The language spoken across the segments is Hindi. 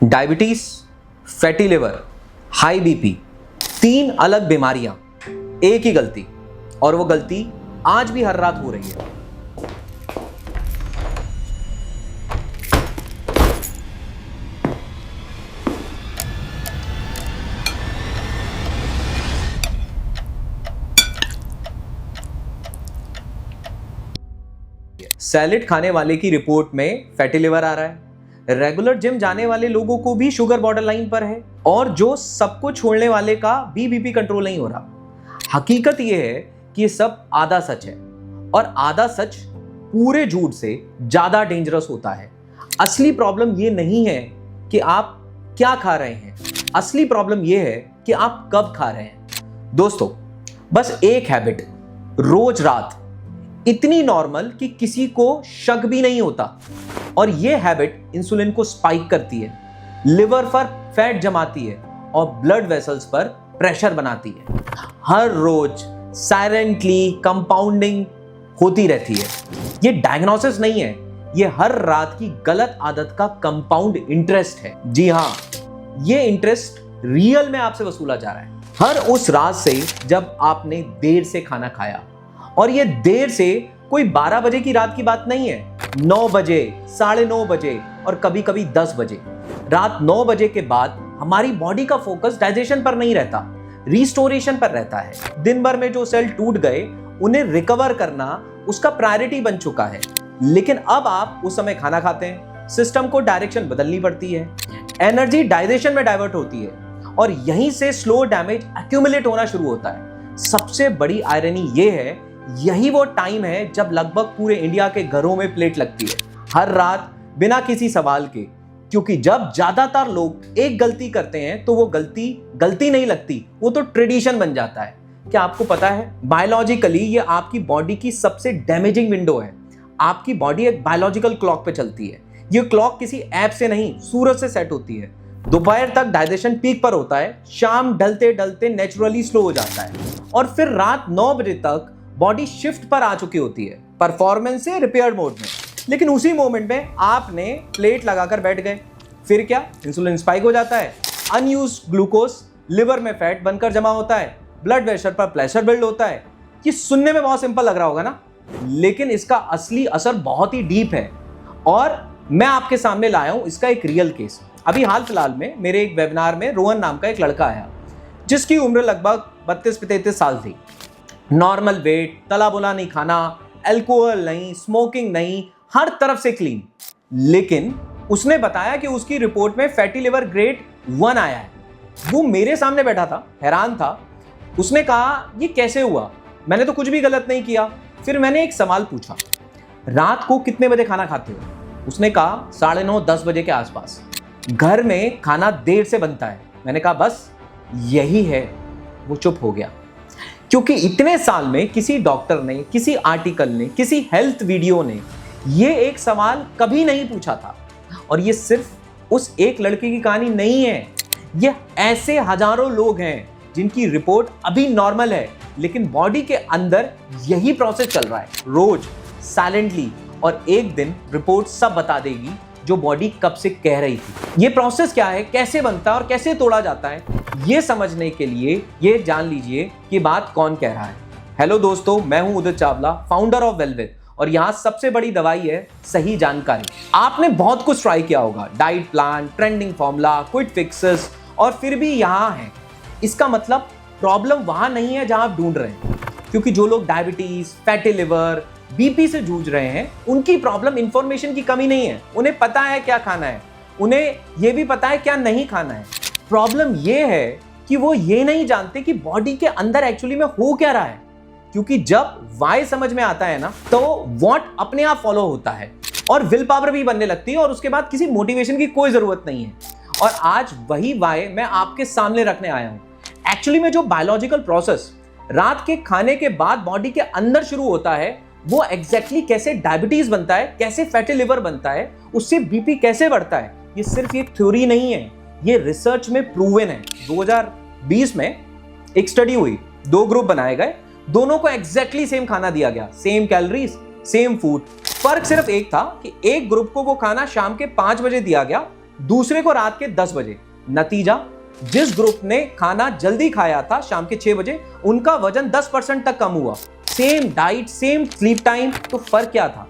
Diabetes, fatty liver, high BP, 3 अलग बीमारियां, एक ही गलती, और वो गलती आज भी हर रात हो रही है। सैलेड खाने वाले की रिपोर्ट में फैटी लिवर आ रहा है, रेगुलर जिम जाने वाले लोगों को भी शुगर बॉर्डर लाइन पर है, और जो सब कुछ छोड़ने वाले का भी बीपी कंट्रोल नहीं हो रहा। हकीकत यह है कि ये सब आधा सच है, और आधा सच पूरे झूठ से ज्यादा डेंजरस होता है। असली प्रॉब्लम ये नहीं है कि आप क्या खा रहे हैं, असली प्रॉब्लम ये है कि आप कब खा रहे हैं। दोस्तों, बस एक हैबिट रोज रात, इतनी नॉर्मल कि किसी को शक भी नहीं होता, और ये हैबिट इंसुलिन को स्पाइक करती है, लिवर पर फैट जमाती है और ब्लड वेसल्स पर प्रेशर बनाती है। हर रोज साइलेंटली कंपाउंडिंग होती रहती है। ये डायग्नोसिस नहीं है, ये हर रात की गलत आदत का कंपाउंड इंटरेस्ट है। जी हां, ये इंटरेस्ट रियल में आपसे वसूला जा रहा है हर उस रात से जब आपने देर से खाना खाया। और ये देर से कोई 12 बजे की रात की बात नहीं है, 9 बजे, 9:30 बजे और कभी कभी 10 बजे। रात 9 बजे के बाद हमारी बॉडी का फोकस डाइजेशन पर नहीं रहता, रिस्टोरेशन पर रहता है। दिन भर में जो सेल टूट गए उन्हें रिकवर करना उसका प्रायोरिटी बन चुका है। लेकिन अब आप उस समय खाना खाते हैं, सिस्टम को डायरेक्शन बदलनी पड़ती है, एनर्जी डाइजेशन में डाइवर्ट होती है, और यहीं से स्लो डैमेज एक्यूमुलेट होना शुरू होता है। सबसे बड़ी आयरनी ये है, यही वो टाइम है जब लगभग पूरे इंडिया के घरों में प्लेट लगती है, हर रात बिना किसी सवाल के। क्योंकि जब ज्यादातर लोग एक गलती करते हैं तो वो गलती नहीं लगती, वो तो ट्रेडिशन बन जाता है। क्या आपको पता है, बायोलॉजिकली ये आपकी बॉडी की सबसे डैमेजिंग विंडो है। आपकी बॉडी एक बायोलॉजिकल क्लॉक पे चलती है। ये क्लॉक किसी ऐप से नहीं, सूरज से सेट होती है। दोपहर तक डाइजेशन पीक पर होता है, शाम ढलते ढलते नेचुरली स्लो हो जाता है, और फिर रात 9 बजे तक बॉडी शिफ्ट पर आ चुकी होती है, परफॉर्मेंस से रिपेयर मोड में। लेकिन उसी मोमेंट में आपने प्लेट लगाकर बैठ गए, फिर क्या, इंसुलिन स्पाइक हो जाता है, अनयूज्ड ग्लूकोज लिवर में फैट बनकर जमा होता है, ब्लड प्रेशर पर प्रेशर बिल्ड होता है। ये सुनने में बहुत सिंपल लग रहा होगा ना, लेकिन इसका असली असर बहुत ही डीप है, और मैं आपके सामने लाया हूं इसका एक रियल केस। अभी हाल फिलहाल में मेरे एक वेबिनार में रोहन नाम का एक लड़का आया, जिसकी उम्र लगभग 32-33 साल थी। नॉर्मल वेट, तला बुना नहीं खाना, अल्कोहल नहीं, स्मोकिंग नहीं, हर तरफ से क्लीन। लेकिन उसने बताया कि उसकी रिपोर्ट में फैटी लिवर ग्रेड 1 आया है। वो मेरे सामने बैठा था, हैरान था। उसने कहा, ये कैसे हुआ, मैंने तो कुछ भी गलत नहीं किया। फिर मैंने एक सवाल पूछा, रात को कितने बजे खाना खाते हो? उसने कहा 9:30-10 बजे के आसपास। घर में खाना देर से बनता है। मैंने कहा बस यही है। वो चुप हो गया, क्योंकि इतने साल में किसी डॉक्टर ने, किसी आर्टिकल ने, किसी हेल्थ वीडियो ने ये एक सवाल कभी नहीं पूछा था। और ये सिर्फ उस एक लड़के की कहानी नहीं है, ये ऐसे हजारों लोग हैं जिनकी रिपोर्ट अभी नॉर्मल है, लेकिन बॉडी के अंदर यही प्रोसेस चल रहा है रोज साइलेंटली, और एक दिन रिपोर्ट सब बता देगी जो बॉडी कब से कह रही थी। ये प्रोसेस क्या है, कैसे बनता है और कैसे तोड़ा जाता है, ये समझने के लिए ये जान लीजिए कि बात कौन कह रहा है। हेलो दोस्तों, मैं हूं उदित चावला, फाउंडर ऑफ वेलविथ, और यहां सबसे बड़ी दवाई है सही जानकारी। आपने बहुत कुछ ट्राई किया होगा, diet plan, trending formula, quick fixes, और फिर भी यहां है। इसका मतलब प्रॉब्लम वहां नहीं है जहां आप ढूंढ रहे हैं। क्योंकि जो लोग डायबिटीज, फैटी लिवर, बीपी से जूझ रहे हैं, उनकी प्रॉब्लम इंफॉर्मेशन की कमी नहीं है। उन्हें पता है क्या खाना है, उन्हें यह भी पता है क्या नहीं खाना है। प्रॉब्लम यह है कि वो ये नहीं जानते कि बॉडी के अंदर एक्चुअली में हो क्या रहा है। क्योंकि जब वाई समझ में आता है ना, तो व्हाट अपने आप फॉलो होता है, और विल पावर भी बनने लगती है, और उसके बाद किसी मोटिवेशन की कोई जरूरत नहीं है। और आज वही वाई मैं आपके सामने रखने आया हूं। एक्चुअली में जो बायोलॉजिकल प्रोसेस रात के खाने के बाद बॉडी के अंदर शुरू होता है, वो एग्जैक्टली कैसे डायबिटीज बनता है, कैसे फैटी लिवर बनता है, उससे बीपी कैसे बढ़ता है, ये सिर्फ एक थ्योरी नहीं है, ये रिसर्च में प्रूवन है। 2020 में एक स्टडी हुई, 2 ग्रुप बनाए गए, दोनों को एग्जैक्टली सेम खाना दिया गया, सेम कैलोरीज, सेम फूड। फर्क सिर्फ एक था कि एक ग्रुप को वो खाना शाम के 5 बजे दिया गया, दूसरे को रात के 10 बजे। नतीजा, जिस ग्रुप ने खाना जल्दी खाया था शाम के 6 बजे, उनका वजन 10% तक कम हुआ। Same diet, same sleep time, तो फर्क क्या था?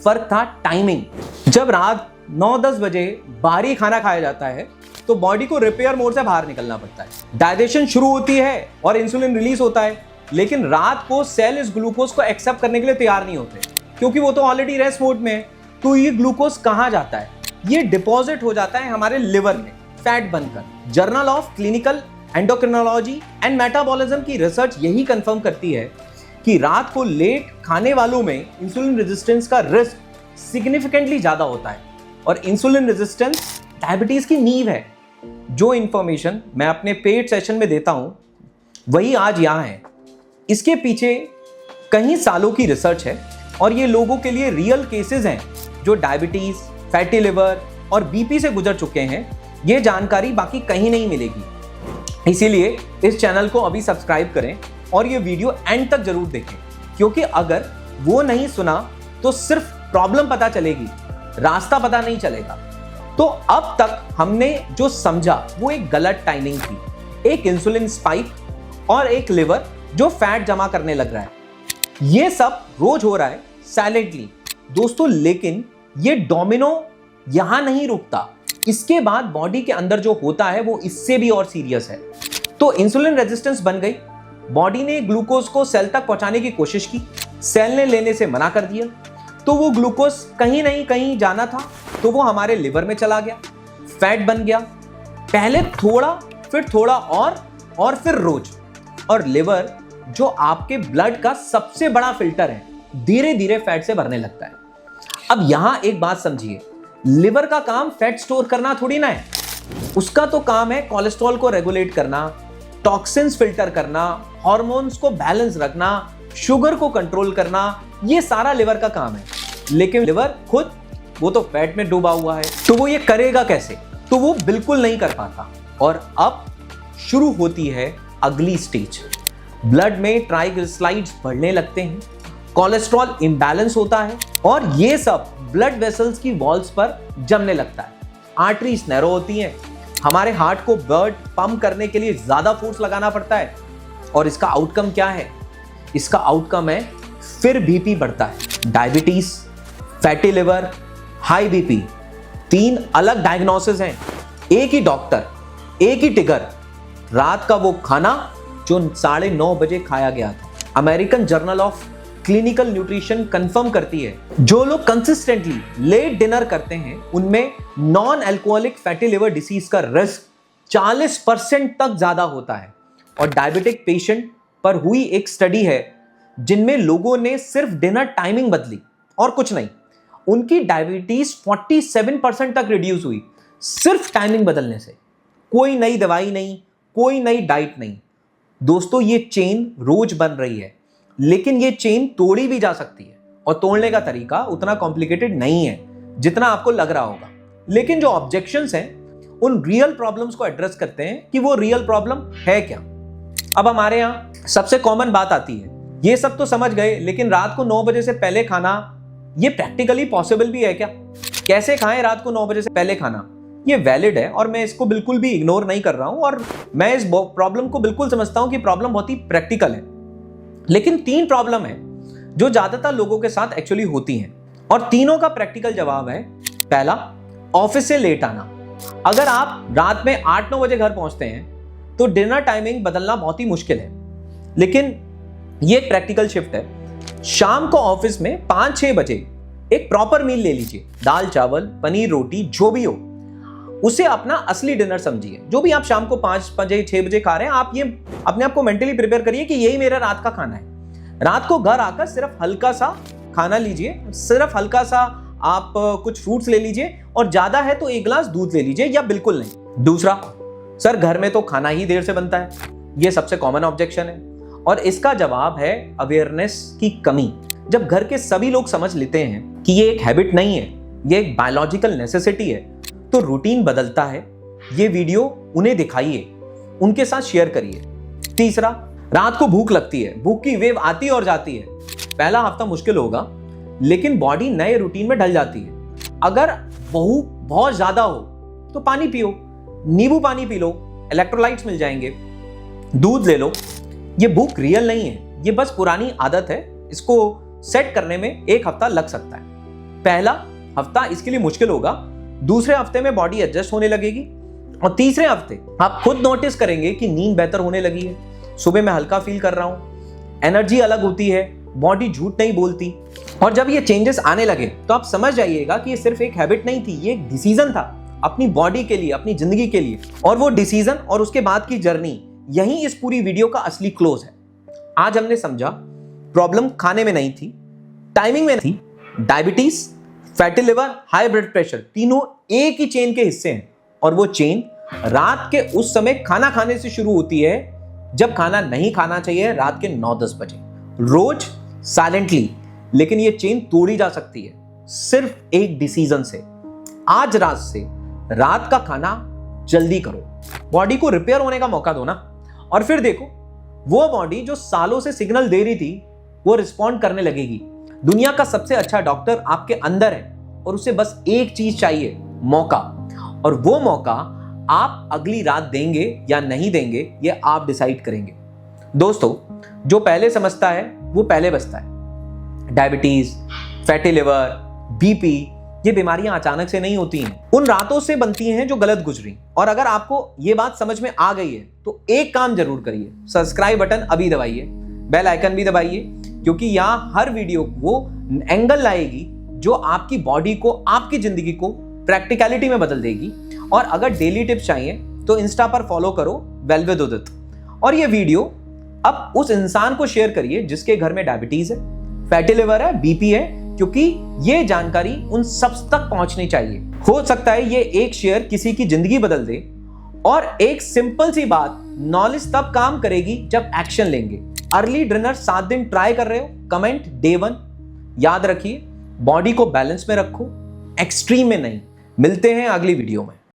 फर्क था टाइमिंग। जब रात 9-10 बजे भारी खाना खाया जाता है तो बॉडी को रिपेयर मोड से बाहर निकलना पड़ता है, डाइजेशन शुरू होती है और इंसुलिन रिलीज होता है। लेकिन रात को सेल इस ग्लूकोज को एक्सेप्ट करने के लिए तैयार नहीं होते, क्योंकि वो तो ऑलरेडी रेस्ट मोड में है। तो ये ग्लूकोज कहाँ जाता है? ये डिपॉजिट हो जाता है हमारे लिवर में, फैट बनकर। Journal of clinical endocrinology and metabolism की रिसर्च यही कंफर्म करती है कि रात को लेट खाने वालों में इंसुलिन रेजिस्टेंस का रिस्क सिग्निफिकेंटली ज्यादा होता है। और इंसुलिन रेजिस्टेंस डायबिटीज की नींव है। जो इंफॉर्मेशन मैं अपने पेड सेशन में देता हूं वही आज यहां है। इसके पीछे कई सालों की रिसर्च है और ये लोगों के लिए रियल केसेस हैं जो डायबिटीज, फैटी लिवर और बीपी से गुजर चुके हैं। ये जानकारी बाकी कहीं नहीं मिलेगी। इसीलिए इस चैनल को अभी सब्सक्राइब करें और ये वीडियो एंड तक जरूर देखें, क्योंकि अगर वो नहीं सुना तो सिर्फ प्रॉब्लम पता चलेगी, रास्ता पता नहीं चलेगा। तो अब तक हमने जो समझा वो एक गलत टाइमिंग थी, एक इंसुलिन स्पाइक और एक लिवर जो फैट जमा करने लग रहा है। ये सब रोज हो रहा है साइलेंटली दोस्तों, लेकिन ये डोमिनो यहां नहीं रुकता। इसके बाद बॉडी के अंदर जो होता है वो इससे भी और सीरियस है। तो इंसुलिन रेजिस्टेंस बन गई, बॉडी ने ग्लूकोज को सेल तक पहुंचाने की कोशिश की, सेल ने लेने से मना कर दिया। तो वो ग्लूकोज कहीं नहीं कहीं जाना था, तो वो हमारे लिवर में चला गया, फैट बन गया। पहले थोड़ा, फिर थोड़ा और फिर रोज। और लिवर जो आपके ब्लड का सबसे बड़ा फिल्टर है, धीरे धीरे फैट से भरने लगता है। अब यहां एक बात समझिए, लिवर का काम फैट स्टोर करना थोड़ी ना है। उसका तो काम है कोलेस्ट्रॉल को रेगुलेट करना, टॉक्सिन्स फिल्टर करना, हार्मोन्स को बैलेंस रखना, शुगर को कंट्रोल करना। ये सारा लिवर का काम है। लेकिन लिवर खुद वो तो फैट में डूबा हुआ है, तो वो ये करेगा कैसे? तो वो बिल्कुल नहीं कर पाता। और अब शुरू होती है अगली स्टेज। ब्लड में ट्राइग्लिसराइड्स बढ़ने लगते हैं, कोलेस्ट्रॉल इंबैलेंस होता है और ये सब ब्लड वेसल्स की वॉल्स पर जमने लगता है। आर्टरीज नैरो होती हैं, हमारे हार्ट को ब्लड पंप करने के लिए ज्यादा फोर्स लगाना पड़ता है। और इसका आउटकम क्या है? इसका आउटकम है फिर बीपी बढ़ता है। Diabetes, fatty liver, high BP, 3 अलग डायग्नोसिस हैं, एक ही डॉक्टर, एक ही टिगर। रात का वो खाना जो 9:30 बजे खाया गया था। American journal of clinical nutrition confirm करती है जो लोग कंसिस्टेंटली लेट डिनर करते हैं उनमें non alcoholic fatty liver disease का रिस्क 40% तक ज्यादा होता है। और डायबिटिक पेशेंट पर हुई एक स्टडी है जिनमें लोगों ने सिर्फ डिनर टाइमिंग बदली और कुछ नहीं, उनकी डायबिटीज 47% तक रिड्यूस हुई सिर्फ टाइमिंग बदलने से। कोई नई दवाई नहीं, कोई नई डाइट नहीं। दोस्तों, ये चेन रोज बन रही है, लेकिन ये चेन तोड़ी भी जा सकती है और तोड़ने का तरीका उतना कॉम्प्लिकेटेड नहीं है जितना आपको लग रहा होगा। लेकिन जो ऑब्जेक्शंस हैं उन रियल प्रॉब्लम्स को एड्रेस करते हैं कि वो रियल प्रॉब्लम है क्या। अब हमारे यहाँ सबसे कॉमन बात आती है, ये सब तो समझ गए, लेकिन रात को 9 बजे से पहले खाना ये प्रैक्टिकली पॉसिबल भी है क्या? कैसे खाएं रात को 9 बजे से पहले खाना? ये वैलिड है और मैं इसको बिल्कुल भी इग्नोर नहीं कर रहा हूं और मैं इस प्रॉब्लम को बिल्कुल समझता हूं कि प्रॉब्लम बहुत ही प्रैक्टिकल है। लेकिन 3 प्रॉब्लम है जो ज्यादातर लोगों के साथ एक्चुअली होती हैं और तीनों का प्रैक्टिकल जवाब है। पहला, ऑफिस से लेट आना। अगर आप रात में 8-9 बजे घर पहुंचते हैं तो डिनर टाइमिंग बदलना बहुत ही मुश्किल है, लेकिन ये एक प्रैक्टिकल शिफ्ट है। शाम को ऑफिस में 5-6 बजे एक प्रॉपर मील ले लीजिए, दाल चावल, पनीर रोटी, जो भी हो, उसे अपना असली डिनर समझिए। जो भी आप शाम को 5 बजे 6 बजे खा रहे हैं, आप ये अपने आप को मेंटली प्रिपेयर करिए कि यही मेरा रात का खाना है। रात को घर आकर सिर्फ हल्का सा खाना लीजिए, सिर्फ हल्का सा आप कुछ फ्रूट्स ले लीजिए और ज्यादा है तो 1 गिलास दूध ले लीजिए या बिल्कुल नहीं। दूसरा, सर घर में तो खाना ही देर से बनता है। ये सबसे कॉमन ऑब्जेक्शन है और इसका जवाब है अवेयरनेस की कमी। जब घर के सभी लोग समझ लेते हैं कि ये एक हैबिट नहीं है, ये एक बायोलॉजिकल नेसेसिटी है, तो रूटीन बदलता है। ये वीडियो उन्हें दिखाइए, उनके साथ शेयर करिए। तीसरा, रात को भूख लगती है, भूख की वेव आती और जाती है। पहला हफ्ता मुश्किल होगा, लेकिन बॉडी नए रूटीन में ढल जाती है। अगर भूख बहुत ज्यादा हो तो पानी पियो, नींबू पानी पी लो, इलेक्ट्रोलाइट्स मिल जाएंगे, दूध ले लो। ये भूख रियल नहीं है, ये बस पुरानी आदत है। इसको सेट करने में 1 हफ्ता लग सकता है। पहला हफ्ता इसके लिए मुश्किल होगा, दूसरे हफ्ते में बॉडी एडजस्ट होने लगेगी और तीसरे हफ्ते आप खुद नोटिस करेंगे कि नींद बेहतर होने लगी है, सुबह मैं हल्का फील कर रहा हूं, एनर्जी अलग होती है, बॉडी झूठ नहीं बोलती। और जब ये चेंजेस आने लगे तो आप समझ जाइएगा कि ये सिर्फ एक हैबिट नहीं थी, ये एक डिसीजन था अपनी बॉडी के लिए, अपनी जिंदगी के लिए। और वो डिसीजन और उसके बाद की जर्नी, यही इस पूरी वीडियो का असली क्लोज है। आज हमने समझा प्रॉब्लम खाने में नहीं थी, टाइमिंग में थी। Diabetes, fatty liver, high blood pressure तीनों एक ही चेन के हिस्से हैं और वो चेन रात के उस समय खाना खाने से शुरू होती है जब खाना नहीं खाना चाहिए, रात के 9-10 बजे, रोज साइलेंटली। लेकिन ये चेन तोड़ी जा सकती है सिर्फ एक डिसीजन से। आज रात से रात का खाना जल्दी करो, बॉडी को रिपेयर होने का मौका दो ना। और फिर देखो, वो बॉडी जो सालों से सिग्नल दे रही थी वो रिस्पॉन्ड करने लगेगी। दुनिया का सबसे अच्छा डॉक्टर आपके अंदर है और उसे बस एक चीज चाहिए, मौका। और वो मौका आप अगली रात देंगे या नहीं देंगे, ये आप डिसाइड करेंगे। दोस्तों, जो पहले समझता है वो पहले बचता है। डायबिटीज, फैटी लिवर, बीपी, ये बीमारियां अचानक से नहीं होती हैं, उन रातों से बनती हैं जो गलत गुजरी। और अगर आपको ये बात समझ में आ गई है तो एक काम जरूर करिए, सब्सक्राइब बटन अभी दबाइए, बेल आइकन भी दबाइए, क्योंकि यहाँ हर वीडियो वो एंगल लाएगी जो आपकी बॉडी को, आपकी जिंदगी को प्रैक्टिकलिटी में बदल देगी। और अगर डेली टिप्स चाहिए तो इंस्टा पर फॉलो करो वेल विद उदित। और ये वीडियो अब उस इंसान को शेयर करिए जिसके घर में डायबिटीज है, फैटी लिवर है, बीपी है, क्योंकि ये जानकारी उन सब तक पहुंचनी चाहिए। हो सकता है ये एक शेयर किसी की जिंदगी बदल दे। और एक सिंपल सी बात, नॉलेज तब काम करेगी जब एक्शन लेंगे। अर्ली डिनर 7 दिन ट्राई कर रहे हो, कमेंट डे 1। याद रखिए, बॉडी को बैलेंस में रखो, एक्सट्रीम में नहीं। मिलते हैं अगली वीडियो में।